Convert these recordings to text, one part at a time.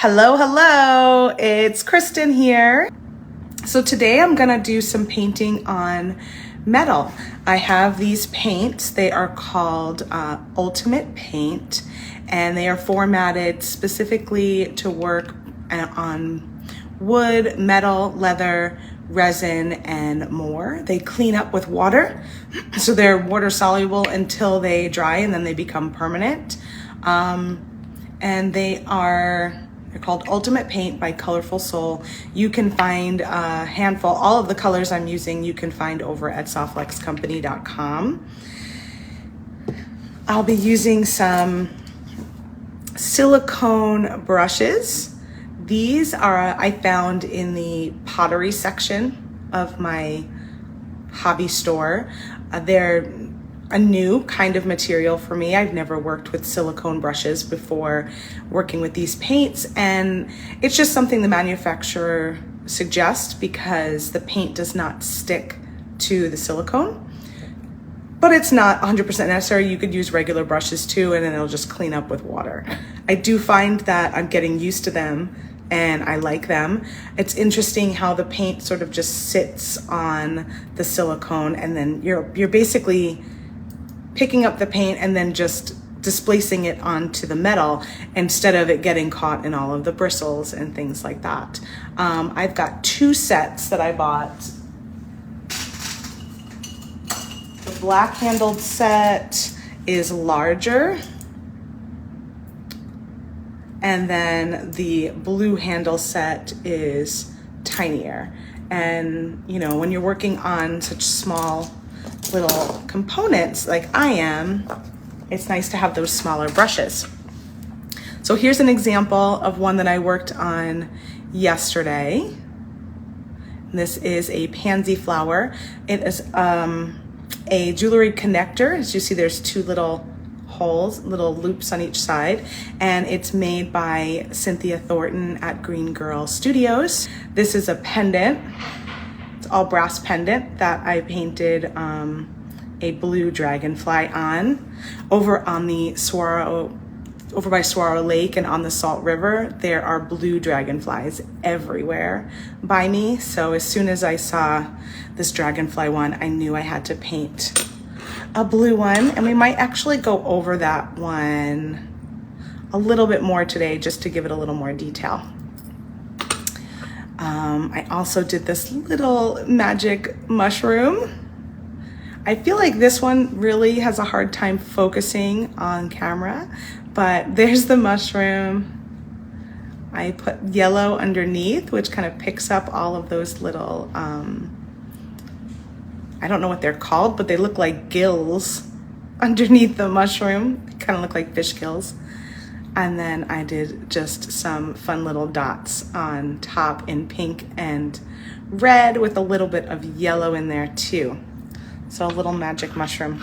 Hello, hello, it's Kristen here. So today I'm gonna do some painting on metal. I have these paints. They are called Ultimate Paint, and they are formatted specifically to work on wood, metal, leather, resin, and more. They clean up with water, so they're water soluble until they dry and then they become permanent. And they're called Ultimate Paint by Colourful Soul. You can find a handful, all of the colors I'm using, you can find over at softluxcompany.com. I'll be using some silicone brushes. These I found in the pottery section of my hobby store. They're a new kind of material for me. I've never worked with silicone brushes before working with these paints, and it's just something the manufacturer suggests because the paint does not stick to the silicone. But it's not 100% necessary. You could use regular brushes too, and then it'll just clean up with water. I do find that I'm getting used to them and I like them. It's interesting how the paint sort of just sits on the silicone, and then you're basically picking up the paint and then just displacing it onto the metal instead of it getting caught in all of the bristles and things like that. I've got two sets that I bought. The black handled set is larger, and then the blue handle set is tinier. And you know, when you're working on such small little components like I am, it's nice to have those smaller brushes. So here's an example of one that I worked on yesterday. This is a pansy flower. It is a jewelry connector. As you see, there's two little holes, little loops on each side, and it's made by Cynthia Thornton at Green Girl Studios. This is a pendant. All brass pendant that I painted a blue dragonfly on. Over on the over by Saguaro Lake and on the Salt River, there are blue dragonflies everywhere by me. So as soon as I saw this dragonfly one, I knew I had to paint a blue one, and we might actually go over that one a little bit more today just to give it a little more detail. I also did this little magic mushroom. I feel like this one really has a hard time focusing on camera, but there's the mushroom. I put yellow underneath, which kind of picks up all of those little, I don't know what they're called, but they look like gills underneath the mushroom. They kind of look like fish gills. And then I did just some fun little dots on top in pink and red with a little bit of yellow in there too. So a little magic mushroom.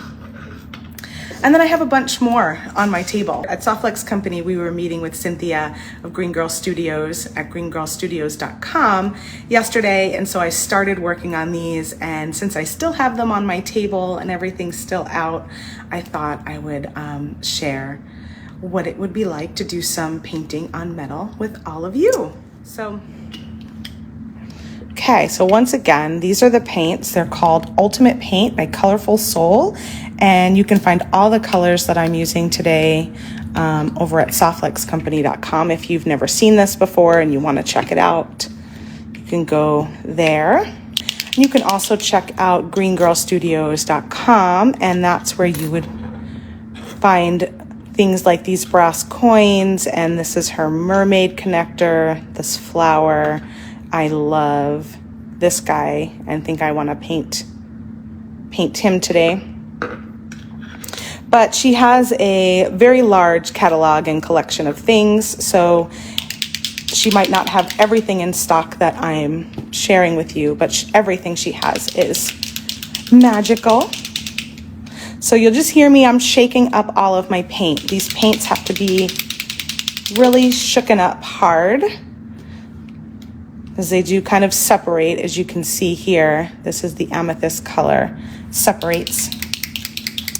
And then I have a bunch more on my table. At Softluxe Company, we were meeting with Cynthia of Green Girl Studios at greengirlstudios.com yesterday, and so I started working on these, and since I still have them on my table and everything's still out, I thought I would share what it would be like to do some painting on metal with all of you. Okay, so once again, these are the paints. They're called Ultimate Paint by Colourful Soul, and you can find all the colors that I'm using today over at softluxcompany.com. If you've never seen this before and you want to check it out, you can go there. You can also check out greengirlstudios.com, and that's where you would find things like these brass coins, and this is her mermaid connector, this flower. I love this guy and think I want to paint him today. But she has a very large catalog and collection of things, so she might not have everything in stock that I'm sharing with you, but everything she has is magical. So you'll just hear me, I'm shaking up all of my paint. These paints have to be really shooken up hard, because they do kind of separate, as you can see here. This is the amethyst color, separates.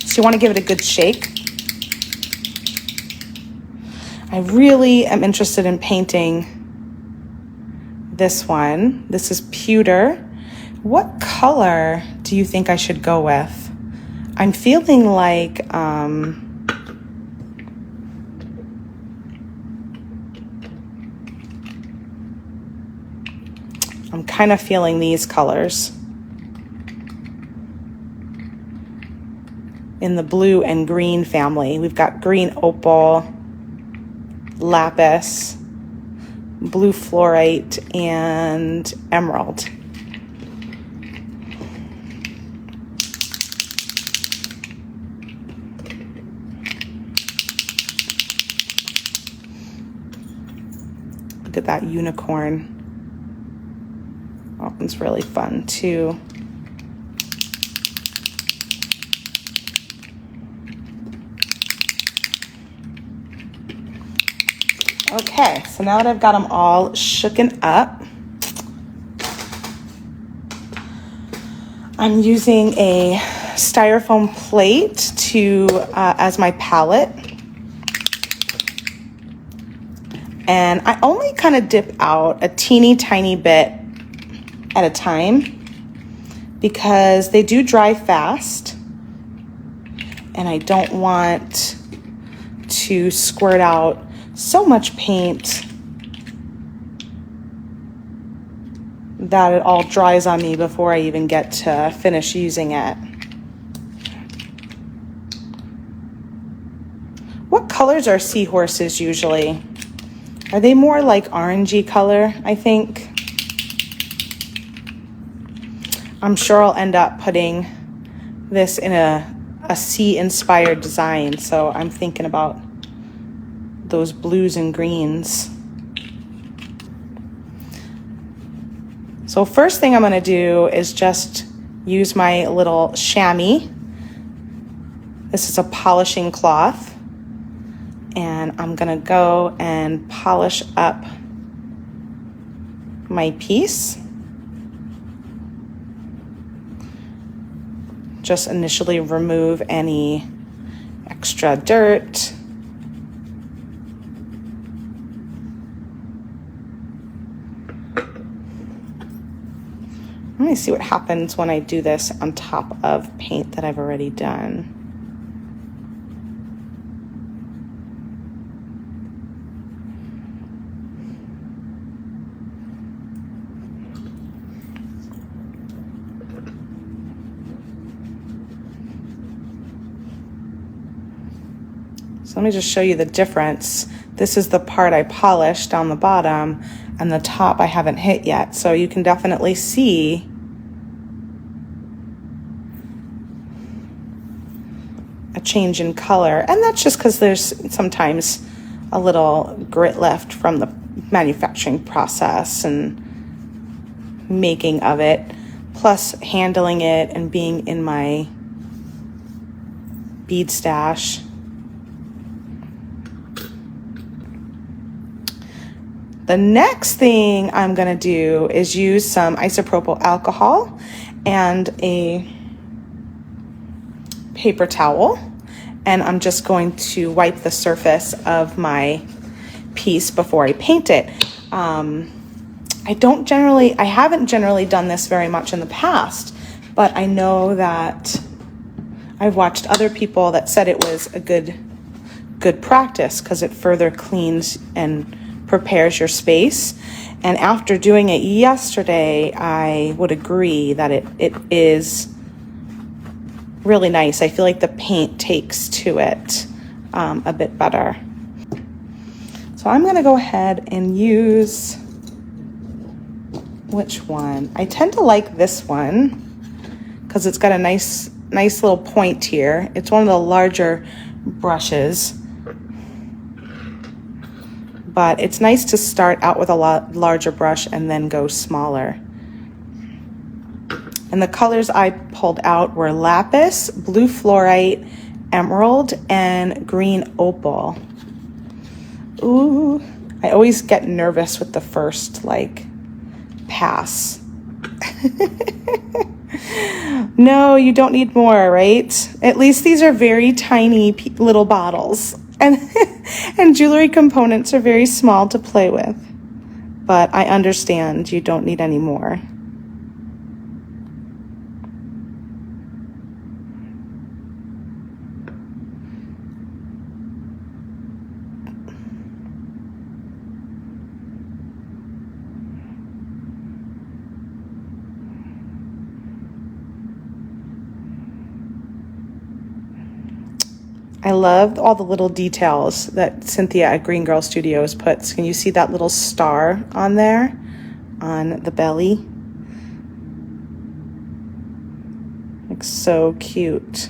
So you want to give it a good shake. I really am interested in painting this one. This is pewter. What color do you think I should go with? I'm feeling like I'm kind of feeling these colors in the blue and green family. We've got green opal, lapis, blue fluorite, and emerald. Look at that unicorn. That one's really fun too. Okay, so now that I've got them all shooken up, I'm using a styrofoam plate as my palette. And I only kind of dip out a teeny tiny bit at a time because they do dry fast and I don't want to squirt out so much paint that it all dries on me before I even get to finish using it. What colors are seahorses usually? Are they more like orangey color, I think? I'm sure I'll end up putting this in a sea-inspired design, so I'm thinking about those blues and greens. So first thing I'm gonna do is just use my little chamois. This is a polishing cloth. And I'm gonna go and polish up my piece. Just initially remove any extra dirt. Let me see what happens when I do this on top of paint that I've already done. So let me just show you the difference. This is the part I polished on the bottom, and the top I haven't hit yet. So you can definitely see a change in color. And that's just because there's sometimes a little grit left from the manufacturing process and making of it, plus handling it and being in my bead stash. The next thing I'm gonna do is use some isopropyl alcohol and a paper towel, and I'm just going to wipe the surface of my piece before I paint it. I haven't generally done this very much in the past, but I know that I've watched other people that said it was a good practice because it further cleans and prepares your space. And after doing it yesterday, I would agree that it is really nice. I feel like the paint takes to it a bit better. So I'm gonna go ahead and use, which one? I tend to like this one because it's got a nice little point here. It's one of the larger brushes. But it's nice to start out with a larger brush and then go smaller. And the colors I pulled out were lapis, blue fluorite, emerald, and green opal. Ooh, I always get nervous with the first pass. No, you don't need more, right? At least these are very tiny little bottles. And, and jewelry components are very small to play with, but I understand you don't need any more. I love all the little details that Cynthia at Green Girl Studios puts. Can you see that little star on there on the belly? Looks so cute.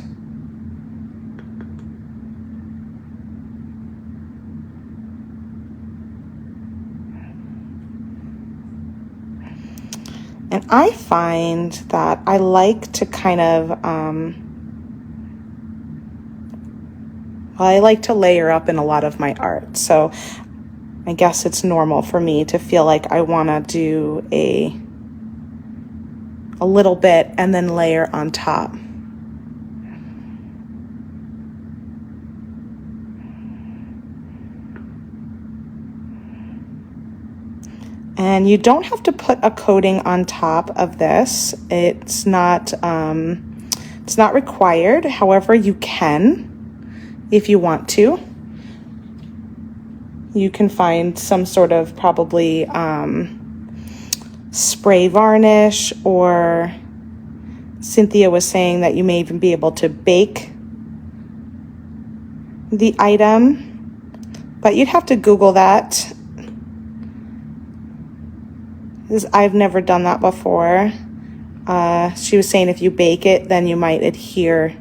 And I find that I like to kind of, I like to layer up in a lot of my art. So I guess it's normal for me to feel like I want to do a little bit and then layer on top. And you don't have to put a coating on top of this. It's not required. However, you can if you want to. You can find some sort of probably spray varnish, or Cynthia was saying that you may even be able to bake the item, but you'd have to Google that. I've never done that before. She was saying if you bake it, then you might adhere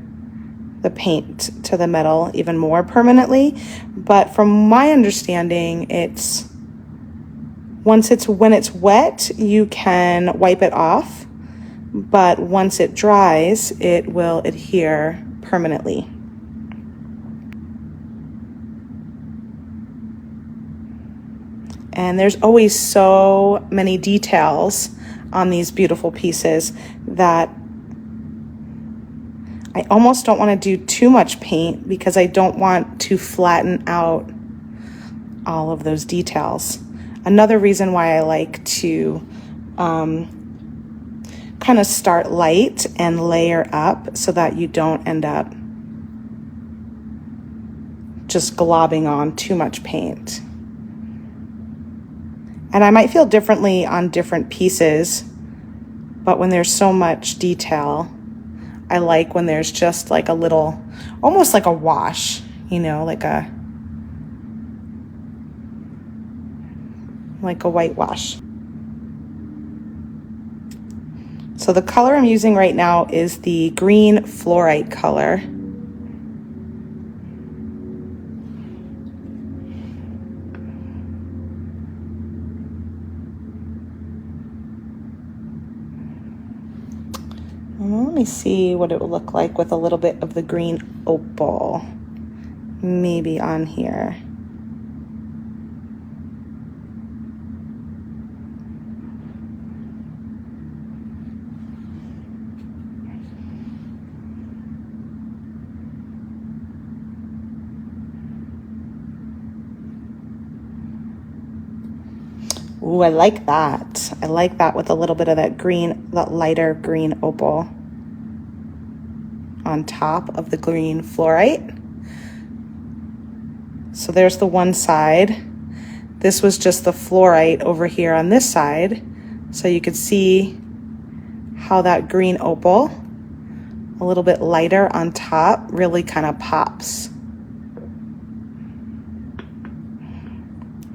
the paint to the metal even more permanently. But from my understanding, when it's wet, you can wipe it off, but once it dries, it will adhere permanently. And there's always so many details on these beautiful pieces that I almost don't want to do too much paint because I don't want to flatten out all of those details. Another reason why I like to kind of start light and layer up so that you don't end up just globbing on too much paint. And I might feel differently on different pieces, but when there's so much detail, I like when there's just like a little, almost like a wash, you know, like a whitewash. So the color I'm using right now is the green fluorite color. Let me see what it will look like with a little bit of the green opal, maybe on here. Ooh, I like that. I like that with a little bit of that green, that lighter green opal on top of the green fluorite. So there's the one side. This was just the fluorite over here on this side. So you could see how that green opal, a little bit lighter on top, really kind of pops.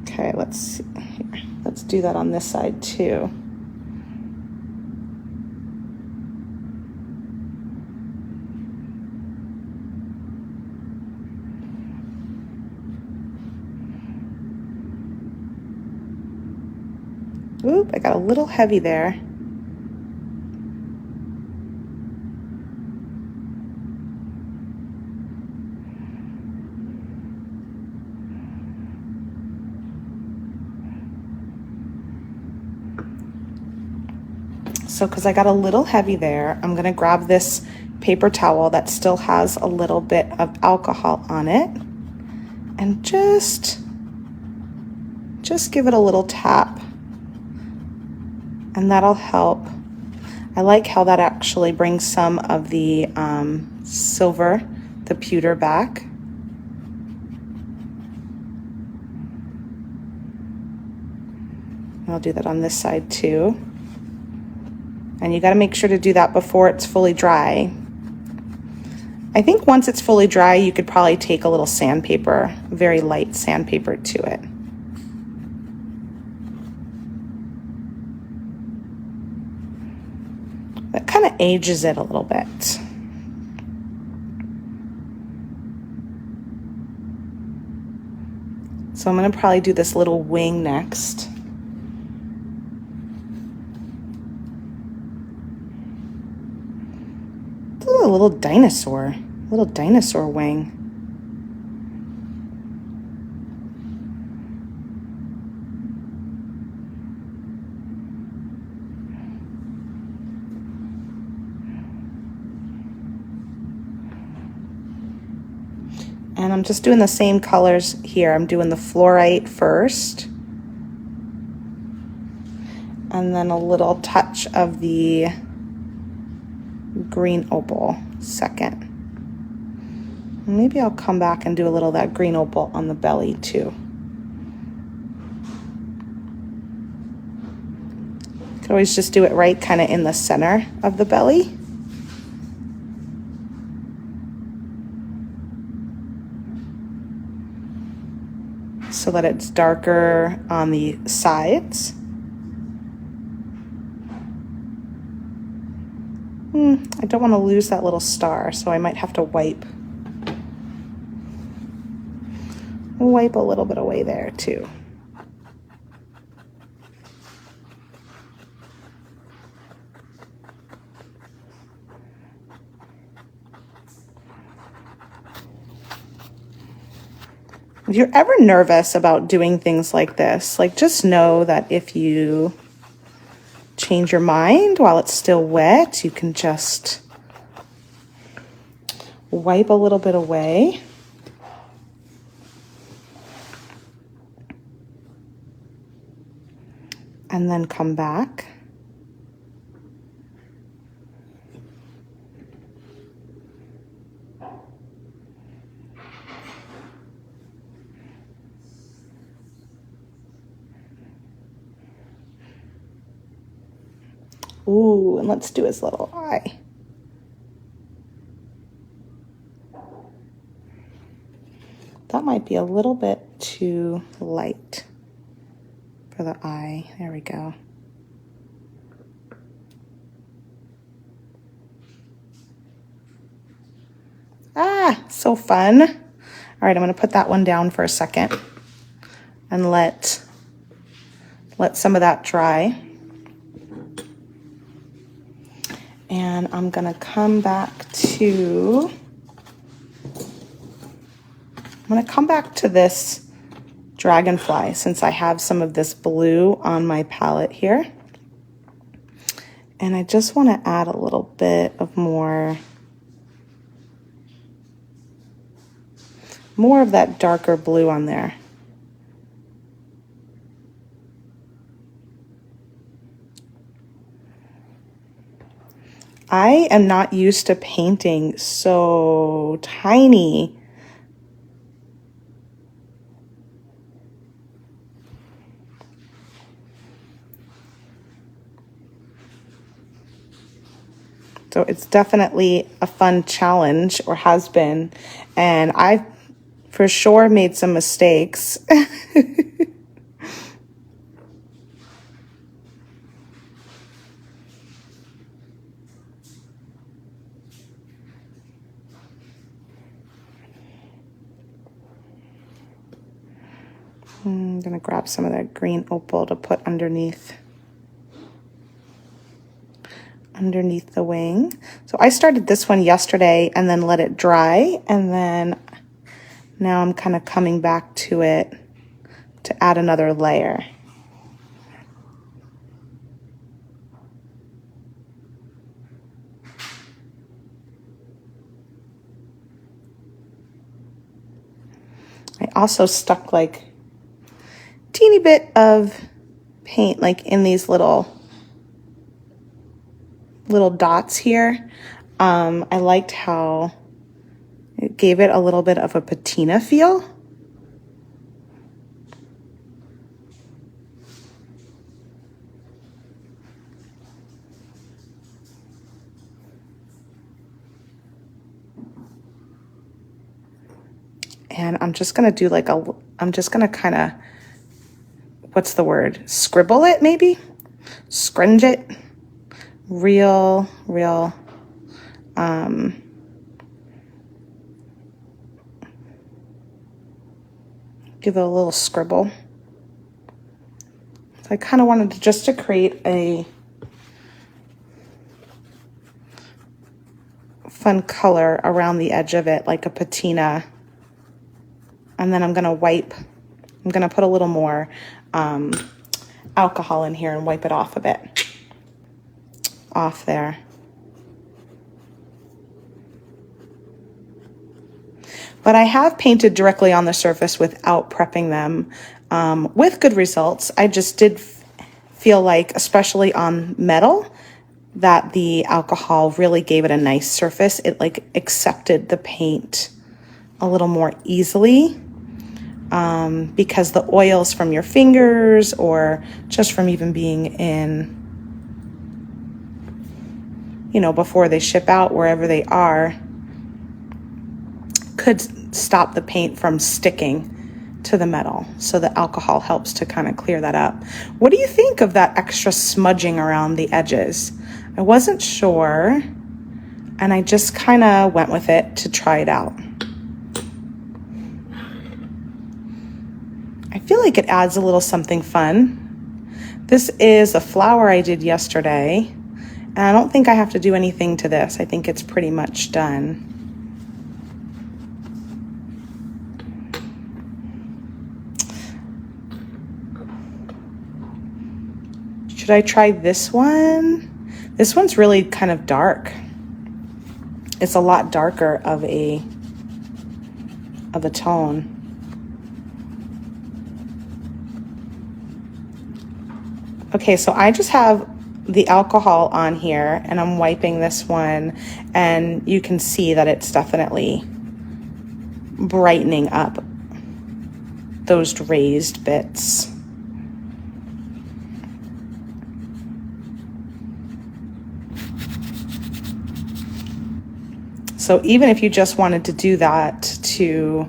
Okay, let's see here. Let's do that on this side too. Oop, I got a little heavy there. So because I got a little heavy there, I'm gonna grab this paper towel that still has a little bit of alcohol on it. and just give it a little tap, and that'll help. I like how that actually brings some of the silver, the pewter back. I'll do that on this side too. And you got to make sure to do that before it's fully dry. I think once it's fully dry, you could probably take a little sandpaper, very light sandpaper to it. That kind of ages it a little bit. So I'm going to probably do this little wing next. Ooh, a little dinosaur wing. And I'm just doing the same colors here. I'm doing the fluorite first, and then a little touch of the green opal second. Maybe I'll come back and do a little of that green opal on the belly too. You can always just do it right kind of in the center of the belly. So that it's darker on the sides. I don't want to lose that little star, so I might have to wipe a little bit away there too. If you're ever nervous about doing things like this, like just know that if you change your mind while it's still wet, you can just wipe a little bit away. And then come back. Ooh, and let's do his little eye. That might be a little bit too light for the eye. There we go. Ah, so fun. All right, I'm gonna put that one down for a second and let some of that dry. And I'm gonna come back to this dragonfly, since I have some of this blue on my palette here. And I just want to add a little bit of more of that darker blue on there. I am not used to painting so tiny. So it's definitely a fun challenge, or has been, and I've for sure made some mistakes. I'm gonna grab some of that green opal to put underneath the wing. So I started this one yesterday and then let it dry, and then now I'm kind of coming back to it to add another layer. I also stuck like teeny bit of paint like in these little dots here. I liked how it gave it a little bit of a patina feel. And I'm just gonna do like I'm just gonna kind of, what's the word? Scribble it maybe? Scrunch it. Real, give it a little scribble. So I kind of wanted to create a fun color around the edge of it, like a patina. And then I'm gonna put a little more alcohol in here and wipe it off a bit. Off there. But I have painted directly on the surface without prepping them, with good results. I just did feel like, especially on metal, that the alcohol really gave it a nice surface. It like accepted the paint a little more easily, because the oils from your fingers or just from even being in, you know, before they ship out, wherever they are, could stop the paint from sticking to the metal. So the alcohol helps to kind of clear that up. What do you think of that extra smudging around the edges? I wasn't sure, and I just kind of went with it to try it out. I feel like it adds a little something fun. This is a flower I did yesterday, and I don't think I have to do anything to this. I think it's pretty much done. Should I try this one? This one's really kind of dark. It's a lot darker of a tone. Okay, so I just have the alcohol on here and I'm wiping this one, and you can see that it's definitely brightening up those raised bits. So even if you just wanted to do that to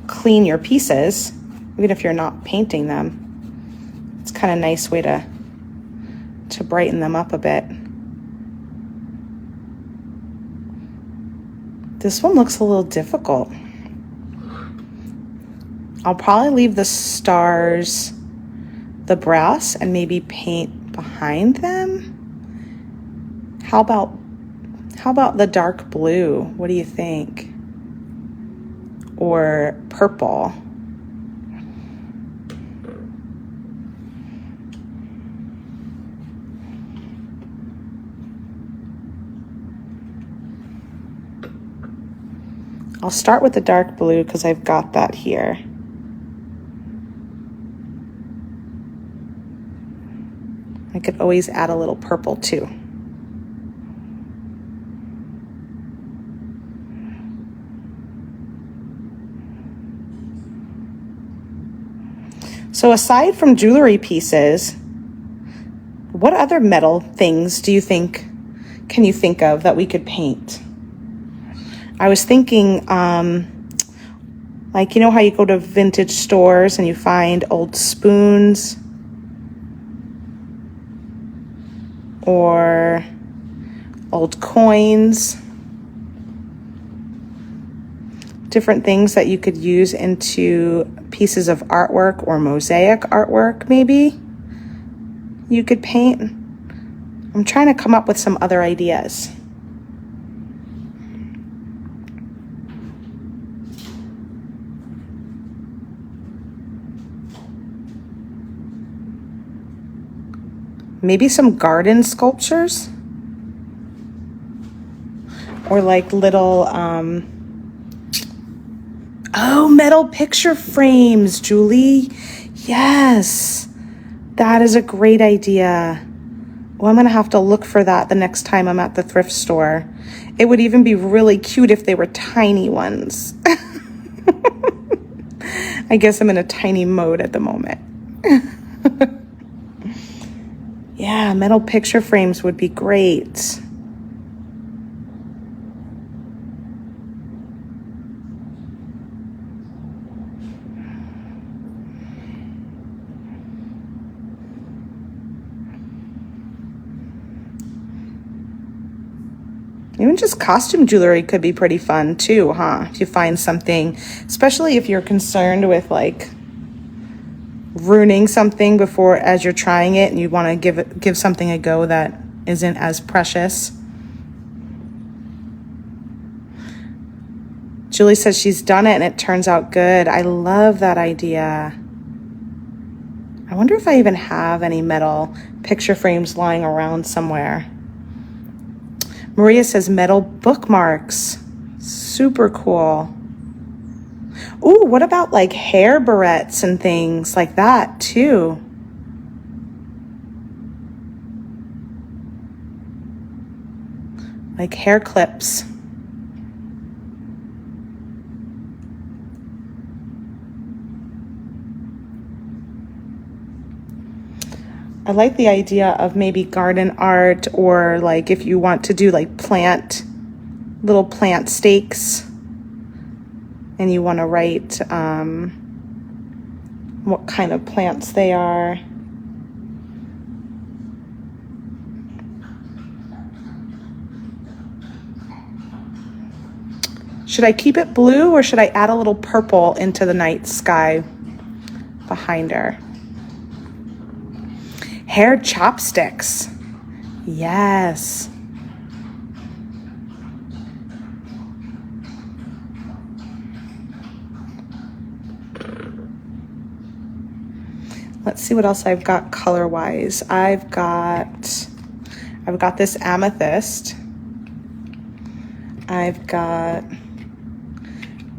clean your pieces, even if you're not painting them, it's kind of a nice way to brighten them up a bit. This one looks a little difficult. I'll probably leave the stars, the brass, and maybe paint behind them. How about the dark blue? What do you think? Or purple? I'll start with the dark blue because I've got that here. I could always add a little purple too. So aside from jewelry pieces, what other metal things do you think, can you think of that we could paint? I was thinking, like, you know how you go to vintage stores and you find old spoons or old coins, different things that you could use into pieces of artwork or mosaic artwork, maybe you could paint. I'm trying to come up with some other ideas. Maybe some garden sculptures, or like little Oh, metal picture frames, Julie. Yes, that is a great idea. Well, I'm gonna have to look for that the next time I'm at the thrift store. It would even be really cute if they were tiny ones. I guess I'm in a tiny mode at the moment. Yeah, metal picture frames would be great. Even just costume jewelry could be pretty fun too, huh? If you find something, especially if you're concerned with like ruining something before as you're trying it and you want to give something a go that isn't as precious. Julie says she's done it and it turns out good. I love that idea. I wonder if I even have any metal picture frames lying around somewhere. Maria says metal bookmarks. Super cool. Ooh, what about like hair barrettes and things like that too? Like hair clips. I like the idea of maybe garden art, or like if you want to do like little plant stakes and you want to write what kind of plants they are. Should I keep it blue or should I add a little purple into the night sky behind her? Hair chopsticks. Yes. Let's see what else I've got color-wise. I've got this amethyst. I've got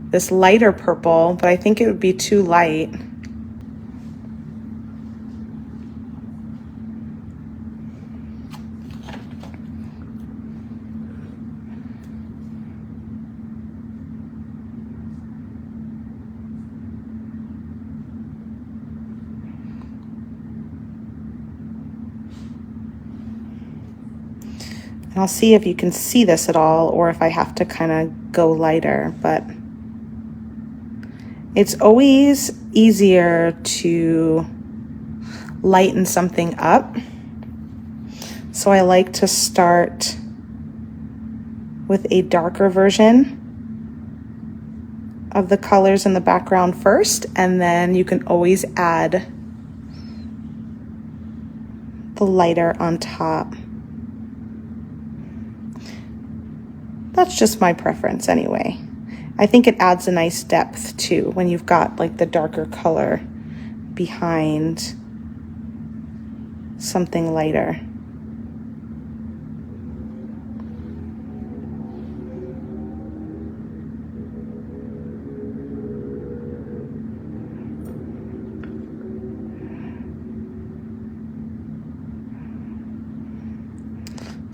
this lighter purple, but I think it would be too light. And I'll see if you can see this at all or if I have to kind of go lighter, but it's always easier to lighten something up. So I like to start with a darker version of the colors in the background first, and then you can always add the lighter on top. That's just my preference anyway. I think it adds a nice depth too when you've got like the darker color behind something lighter.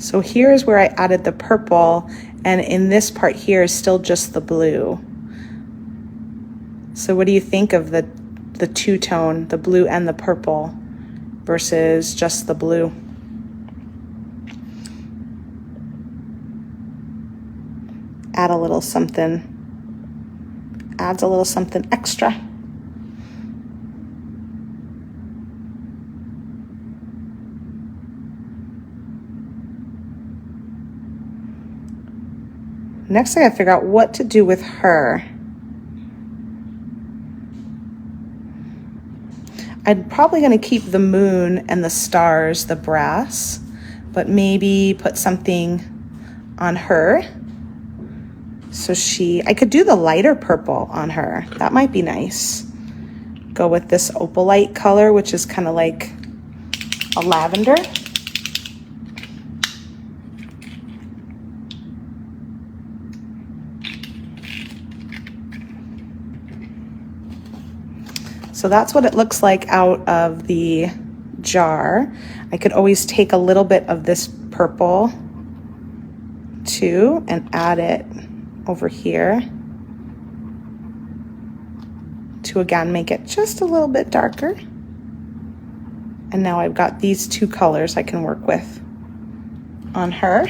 So here's where I added the purple, and in this part here is still just the blue. So what do you think of the two-tone, the blue and the purple versus just the blue? Add a little something, adds a little something extra. Next, I gotta figure out what to do with her. I'm probably gonna keep the moon and the stars, the brass, but maybe put something on her. So I could do the lighter purple on her. That might be nice. Go with this opalite color, which is kind of like a lavender. So that's what it looks like out of the jar. I could always take a little bit of this purple too and add it over here to again make it just a little bit darker. And now I've got these two colors I can work with on her.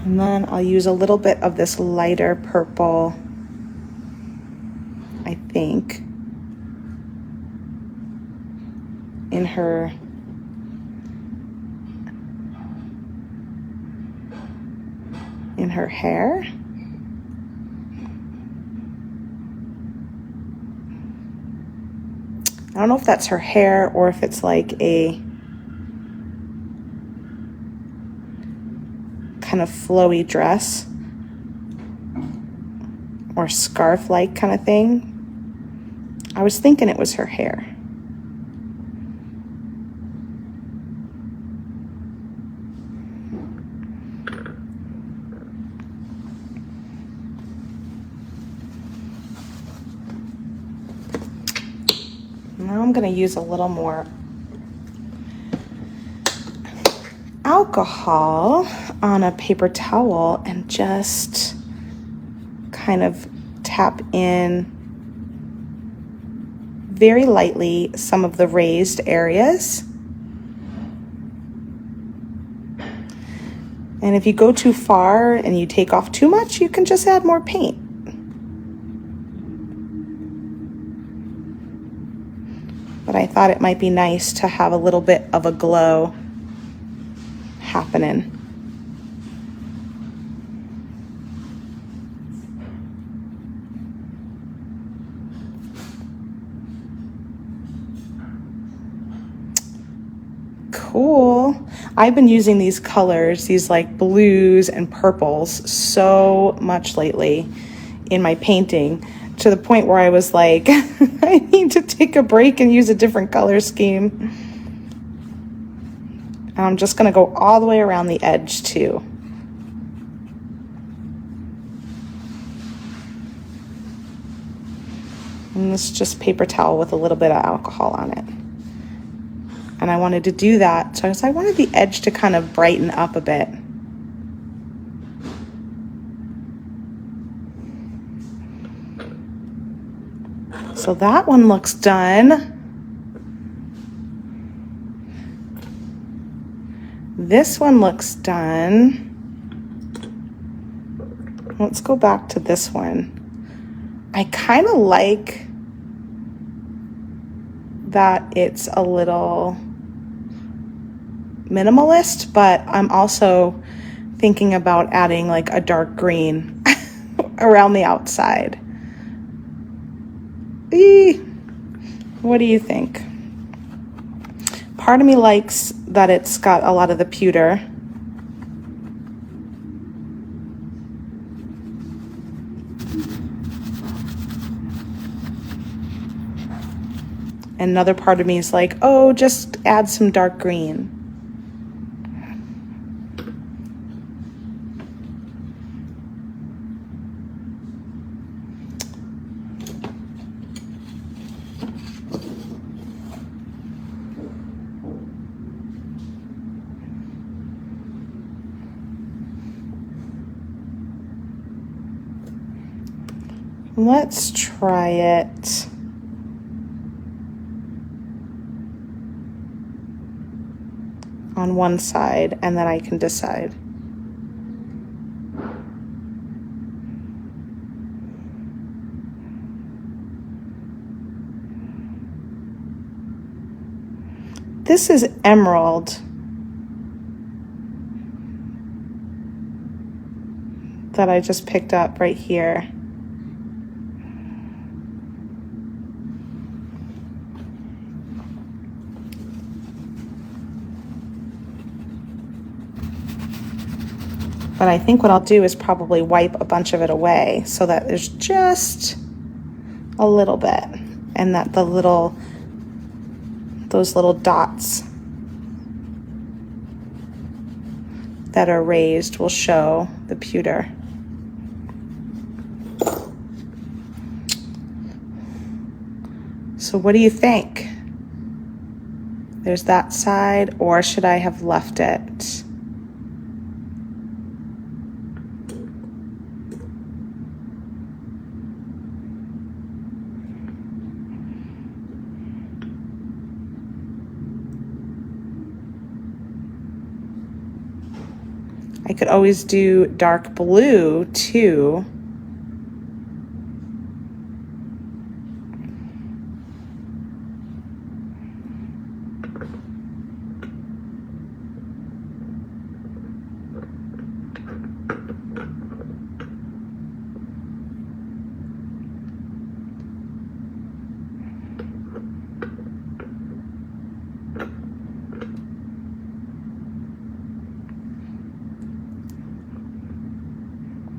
And then I'll use a little bit of this lighter purple, I think, in her hair. I don't know if that's her hair or if it's like a kind of flowy dress or scarf-like kind of thing. I was thinking it was her hair. Now I'm going to use a little more alcohol on a paper towel and just kind of tap in very lightly some of the raised areas. And if you go too far and you take off too much, you can just add more paint. But I thought it might be nice to have a little bit of a glow happening. Cool. I've been using these colors, these like blues and purples, so much lately in my painting, to the point where I was like, I need to take a break and use a different color scheme. And I'm just gonna go all the way around the edge too. And this is just paper towel with a little bit of alcohol on it. And I wanted to do that, so I wanted the edge to kind of brighten up a bit. So that one looks done. This one looks done. Let's go back to this one. I kind of like that it's a little minimalist, but I'm also thinking about adding like a dark green around the outside. What do you think? Part of me likes that it's got a lot of the pewter. And another part of me is like, oh, just add some dark green. Let's try it. On one side, and then I can decide. This is emerald that I just picked up right here. But I think what I'll do is probably wipe a bunch of it away so that there's just a little bit, and that those little dots that are raised will show the pewter. So what do you think? There's that side, or should I have left it? I could always do dark blue too.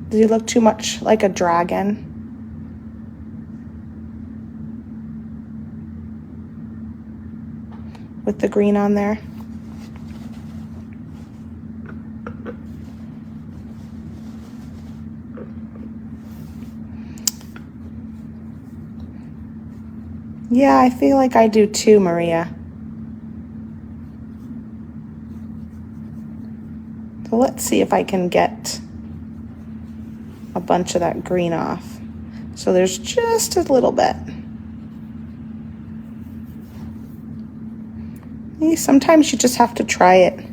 Does he look too much like a dragon? With the green on there? Yeah, I feel like I do too, Maria. So let's see if I can get a bunch of that green off. So there's just a little bit. Sometimes you just have to try it.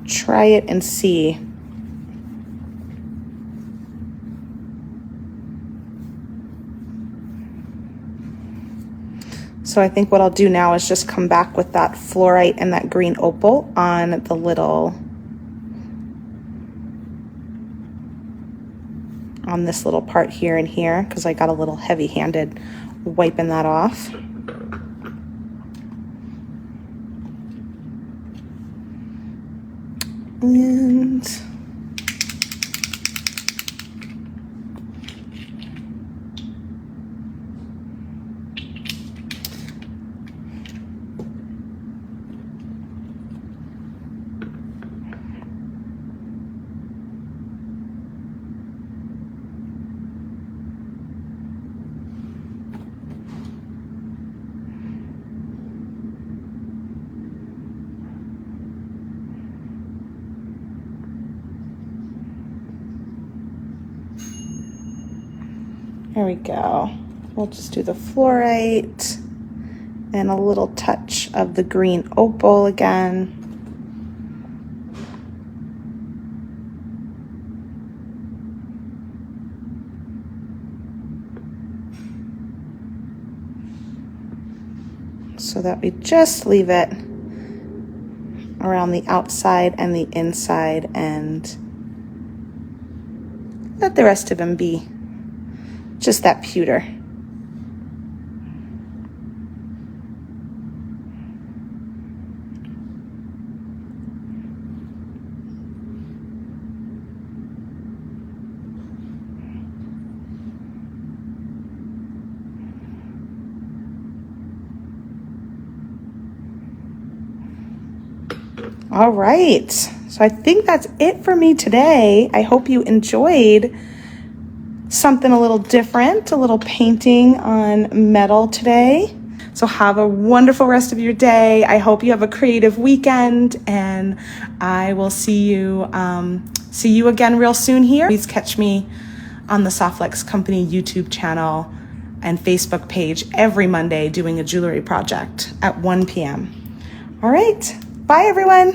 Try it and see. So I think what I'll do now is just come back with that fluorite and that green opal on the on this little part here and here, because I got a little heavy-handed wiping that off. And there we go. We'll just do the fluorite and a little touch of the green opal again. So that we just leave it around the outside and the inside and let the rest of them be just that pewter. All right, so I think that's it for me today. I hope you enjoyed something a little different, a little painting on metal today. So have a wonderful rest of your day. I hope you have a creative weekend, and I will see you again real soon here. Please catch me on the Softlex Company YouTube channel and Facebook page every Monday doing a jewelry project at 1 p.m. All right. Bye, everyone.